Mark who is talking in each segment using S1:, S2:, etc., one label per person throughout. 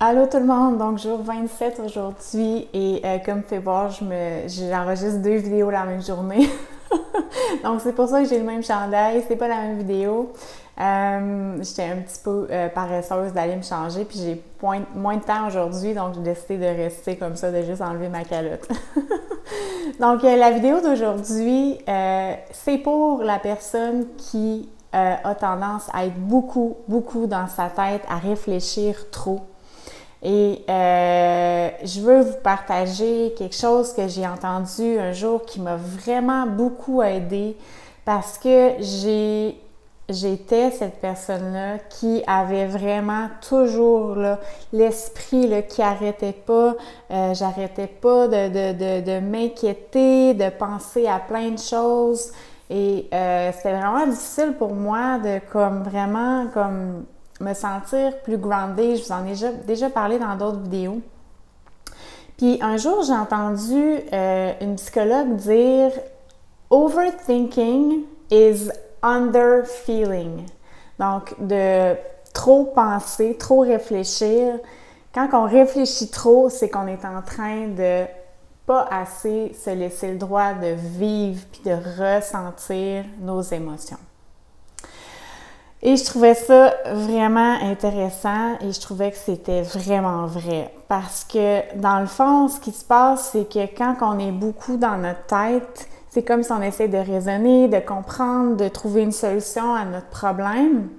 S1: Allô tout le monde, donc jour 27 aujourd'hui et comme tu peux voir, j'enregistre 2 vidéos la même journée. Donc c'est pour ça que j'ai le même chandail, c'est pas la même vidéo. J'étais un petit peu paresseuse d'aller me changer puis j'ai moins de temps aujourd'hui, donc j'ai décidé de rester comme ça, de juste enlever ma calotte. Donc la vidéo d'aujourd'hui, c'est pour la personne qui a tendance à être beaucoup dans sa tête, à réfléchir trop. Et je veux vous partager quelque chose que j'ai entendu un jour qui m'a vraiment beaucoup aidée parce que j'étais cette personne-là qui avait vraiment toujours l'esprit qui arrêtait pas. J'arrêtais pas de m'inquiéter, de penser à plein de choses. Et c'était vraiment difficile pour moi de vraiment me sentir plus grounded. Je vous en ai déjà parlé dans d'autres vidéos. Puis un jour, j'ai entendu une psychologue dire « Overthinking is underfeeling ». Donc, de trop penser, trop réfléchir. Quand on réfléchit trop, c'est qu'on est en train de pas assez se laisser le droit de vivre puis de ressentir nos émotions. Et je trouvais ça vraiment intéressant et je trouvais que c'était vraiment vrai. Parce que dans le fond, ce qui se passe, c'est que quand on est beaucoup dans notre tête, c'est comme si on essaie de raisonner, de comprendre, de trouver une solution à notre problème.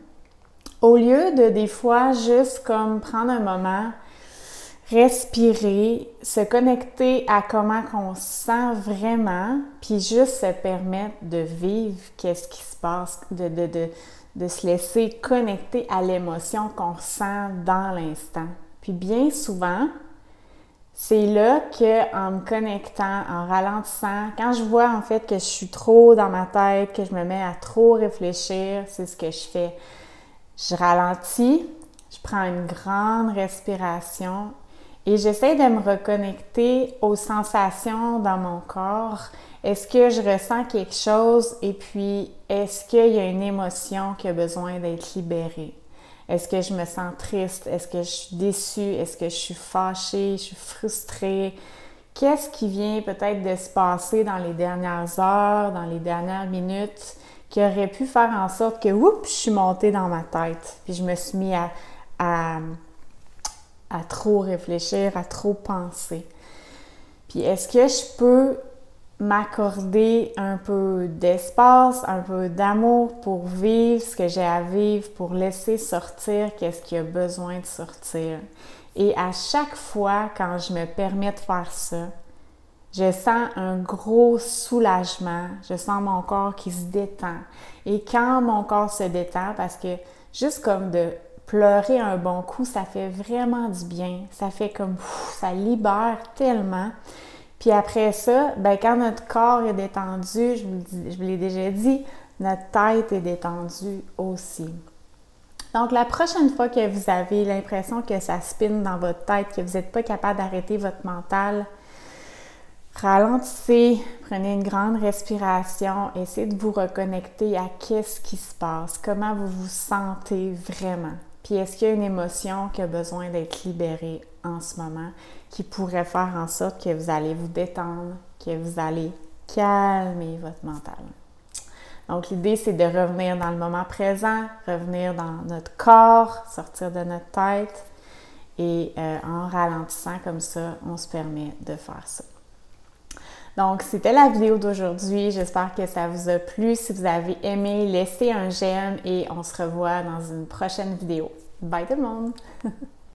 S1: Au lieu de des fois juste comme prendre un moment, respirer, se connecter à comment on se sent vraiment, puis juste se permettre de vivre qu'est-ce qui se passe, de se laisser connecter à l'émotion qu'on ressent dans l'instant. Puis bien souvent, c'est là qu'en me connectant, en ralentissant, quand je vois en fait que je suis trop dans ma tête, que je me mets à trop réfléchir, c'est ce que je fais. Je ralentis, je prends une grande respiration et j'essaie de me reconnecter aux sensations dans mon corps. Est-ce que je ressens quelque chose et puis est-ce qu'il y a une émotion qui a besoin d'être libérée? Est-ce que je me sens triste? Est-ce que je suis déçue? Est-ce que je suis fâchée? Je suis frustrée? Qu'est-ce qui vient peut-être de se passer dans les dernières heures, dans les dernières minutes, qui aurait pu faire en sorte que, oups, je suis montée dans ma tête. Puis je me suis mis à trop réfléchir, à trop penser. Puis est-ce que je peux m'accorder un peu d'espace, un peu d'amour pour vivre ce que j'ai à vivre, pour laisser sortir qu'est-ce qui a besoin de sortir. Et à chaque fois, quand je me permets de faire ça, je sens un gros soulagement, je sens mon corps qui se détend. Et quand mon corps se détend, parce que juste comme de pleurer un bon coup, ça fait vraiment du bien. Ça fait comme, ça libère tellement. Puis après ça, ben quand notre corps est détendu, je vous l'ai déjà dit, notre tête est détendue aussi. Donc, la prochaine fois que vous avez l'impression que ça spinne dans votre tête, que vous n'êtes pas capable d'arrêter votre mental, ralentissez, prenez une grande respiration, essayez de vous reconnecter à qu'est-ce qui se passe, comment vous vous sentez vraiment. Puis est-ce qu'il y a une émotion qui a besoin d'être libérée en ce moment, qui pourrait faire en sorte que vous allez vous détendre, que vous allez calmer votre mental. Donc l'idée, c'est de revenir dans le moment présent, revenir dans notre corps, sortir de notre tête et en ralentissant comme ça, on se permet de faire ça. Donc, c'était la vidéo d'aujourd'hui. J'espère que ça vous a plu. Si vous avez aimé, laissez un j'aime et on se revoit dans une prochaine vidéo. Bye tout le monde!